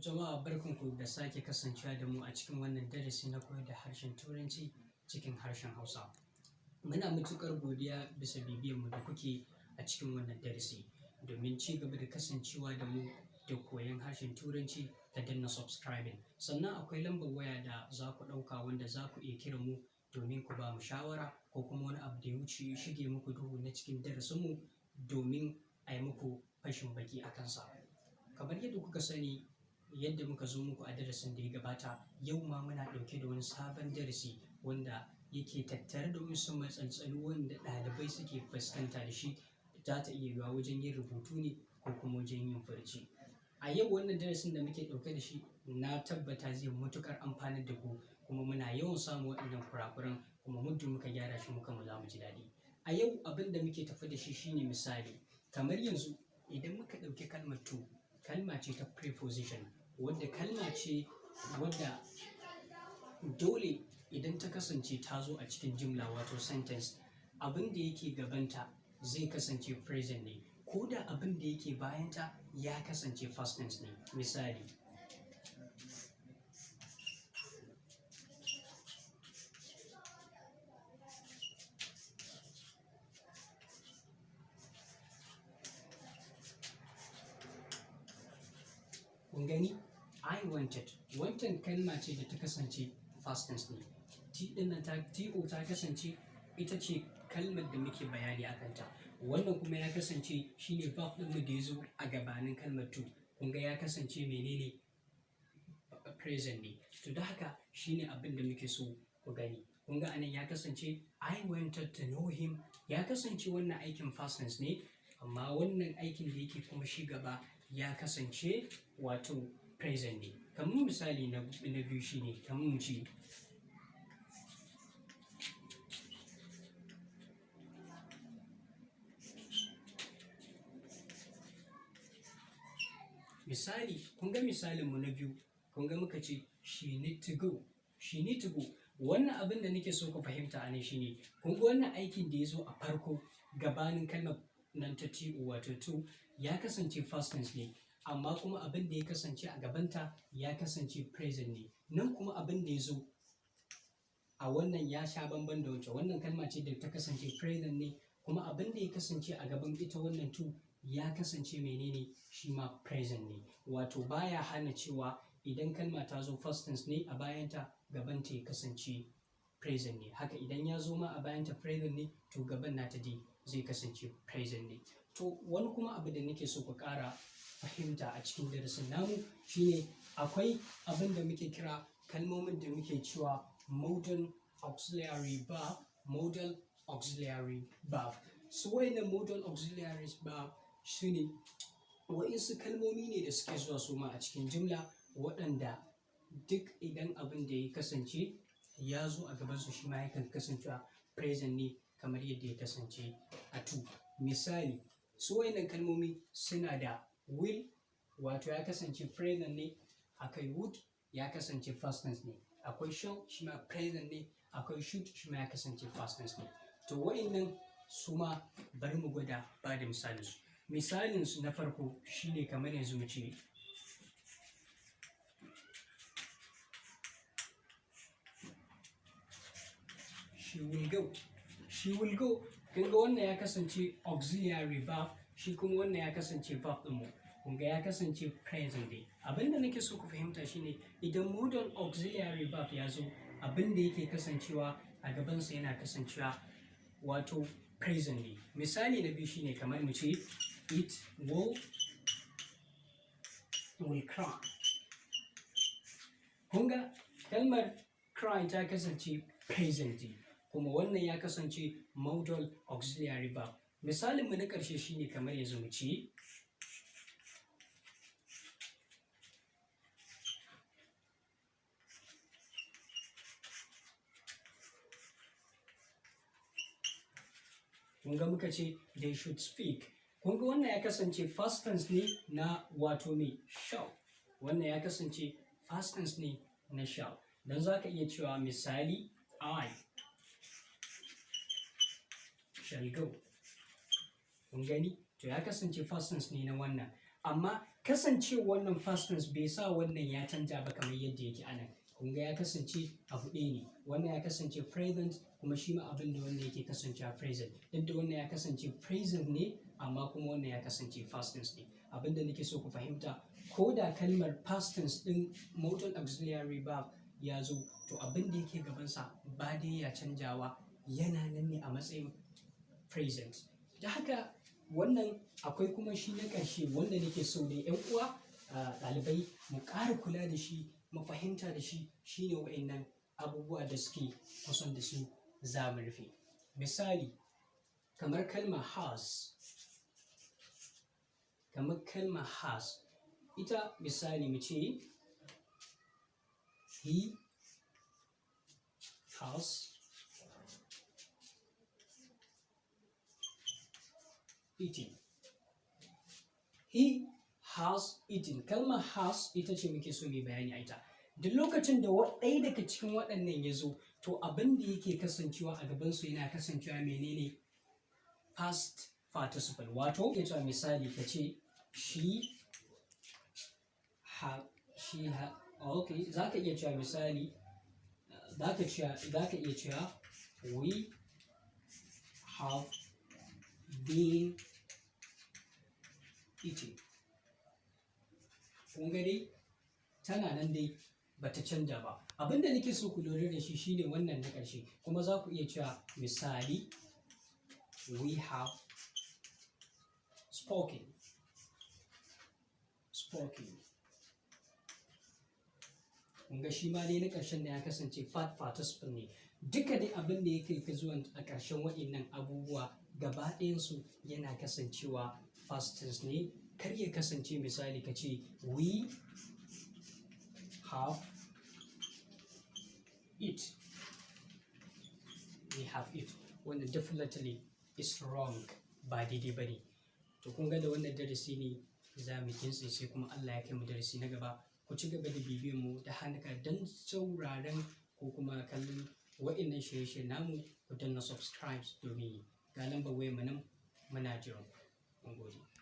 Jama'a barkanku da sake kasancewa da mu a cikin wannan darasi na koyar da harshen Turanci cikin harshen Hausa. Muna matuƙar godiya bisa bibiyanmu da kuke a cikin wannan darasi. Domin ci gaba da kasancewa da mu da koyon harshen Turanci ka danna subscribing. Sannan akwai lambar waya da za ku ɗauka wanda za ku iya kiran mu domin ku ba mu shawara ko kuma wani abu da ya wuce shige muku duhu na cikin darasinmu domin a yi muku fashin baki a kansa. Kamar yadda kuka sani, yadda muka zo muku a darasin da ya gabata, yau ma muna ɗauke da wani sabon darasi wanda yake tattare da wasu matsaltsalu wanda ɗalibai suke fuskanta da shi. Za ta iya yiwuwa wajen yin rubutu ne ko kuma wajen yin furci. A yau wannan darasin da muke ɗauke da shi na tabbata zai matuƙar amfanar da ku, kuma muna yawan samun waɗannan kurakuran, kuma muddin muka gyara shi muka za mu ji daɗi. A yau abin da muke tafi da shi shine misali. Kamar yanzu idan muka ɗauki kalmar to, kalma ce ta preposition, wadda kalma ce wadda dole idan ta kasance ta zo a cikin jimla wato sentence, abin da yake gabanta zai kasance present ne, ko da abin da yake bayanta ya kasance past tense ne. Misali, kun gani? I wanted. Wanted kalma ce da ta kasance past tense ne. To ta kasance ita ce kalmar da muke bayani a kanta. Wannan kuma ya kasance shine verb ɗinmu da ya zo a gabanin kalmar to. Kun ga ya kasance menene? Present ne. To da haka shine abin da muke so ku gani. Kun ga anan ya kasance I wanted to know him. Ya kasance wannan aikin past tense ne, amma wannan aikin da yake kuma shi gaba ya kasance wato present ne. Kamar misali na biyu shine kamar mu ce misali, kun ga misalin mu na biyu, kun ga muka ce she need to go. She need to go. Wannan abin da nake so ku fahimta a nan shine, kun ga wannan aikin da ya zo a farko gabanin kalmar nan ta to wato to ya kasance past tense ne, amma kuma abin da ya kasance a gabanta ya kasance present ne. Nan kuma abin da ya zo a wannan ya sha bamban da wancan. Wannan kalma ce da ta kasance present ne, kuma abin da ya kasance a gaban ita wannan to ya kasance menene? Shi ma present ne. Wato baya hana cewa idan kalma ta zo past tense ne a bayanta, gabanta ya kasance present ne. Haka idan ya zo ma a bayanta present ne, to gaban nata dai zai kasance present ne. To wani kuma abu da nake so ku ƙara fahimta a cikin darasin namu shine akwai abin da muke kira kalmomin da muke cewa modal auxiliary verb. Modal auxiliary verb. Su wayannan modal auxiliary verb su ne waɗansu kalmomi ne da suke zuwa su ma a cikin jimla, waɗanda duk idan abin da ya kasance ya zo a gabansu shi ma yakan kasancewa present ne kamar yadda ya kasance a to. Misali, su wayannan kalmomi suna da will wato ya kasance present ne, akwai would ya kasance past tense ne, akwai shall shi ma present ne, akwai should shi ma ya kasance past tense ne. To wayannan su ma bari mu gwada ba da misalinsu. Misalinsu na farko shine kamar yanzu mu ce she will go. She will go. Kun ga wannan ya kasance auxiliary verb, shi kuma wannan ya kasance verb ɗinmu. Kun ga ya kasance present ne. Abin da nake so ku fahimta shine idan modal auxiliary verb ya zo, abin da yake kasancewa a gabansa yana kasancewa wato present ne. Misali na biyu shine kamar mu ce it will cry. Kun ga kalmar cry ta kasance present ne, kuma wannan ya kasance modal auxiliary verb. Misalin mu na ƙarshe shine kamar yanzu mu ce kun ga muka ce they should speak. Kun ga wannan ya kasance past tense ne na wato me? Shall. Wannan ya kasance past tense ne na shall. Dan za ka iya cewa misali I shall go. Kun gani? To ya kasance past tense ne na wannan. amma kasance wannan past tense bai sa wannan ya canja ba kamar yadda yake anan. Kun ga ya kasance abu ɗaya ne, wannan ya kasance present kuma shi ma abin da wannan yake kasancewa present, duk da wannan ya kasance present ne amma kuma wannan ya kasance past tense ne. Abin da nake so ku fahimta, ko da kalmar past tense ɗin modal auxiliary verb ya zo, to abin da yake gabansa ba dai ya canjawa, yana nan ne a matsayin present. Da haka wannan akwai kuma shi na ƙarshe wanda nake so da 'yan uwa ɗalibai mu ƙara kula da shi, mu fahimta da shi, shine wa'innan abubuwa da suke kusan da su za mu rufe. Misali kamar kalmar has, ita misali mu ce he has eaten. He has eaten. Kalmar has ita ce muke so mai bayani a ita. Duk lokacin da ɗaya daga cikin waɗannan ya zo, to abin da yake kasancewa a gabansu yana kasancewa menene? Past participle. Wato, ya cewa misali ka ce okay, za ka iya cewa misali, za ka iya cewa we have been eating. Kun ga dai tana nan dai bata canja ba. Abin da nake so ku lura da shi shine wannan na ƙarshe, kuma za ku iya cewa misali we have spoken. Kun ga shi ma dai na ƙarshen da ya kasance past participle ne. Duka dai abin da yake ka zuwa a ƙarshen waɗannan abubuwa gaba ɗayansu yana kasancewa past tense ne. Kar ya kasance misali ka ce we have it. Wannan definitely is wrong, ba daidai ba ne. To kun ga da wannan darasi ne za mu kintse, sai kuma Allah ya kai mu darasi na gaba. Ku ci gaba da bibiyan mu da hannunka don sauraron ko kuma kallon wa'innan shirye-shirye namu. Ku danna subscribe domin ga lambar wayar mu nan muna jiran ku. Mun gode.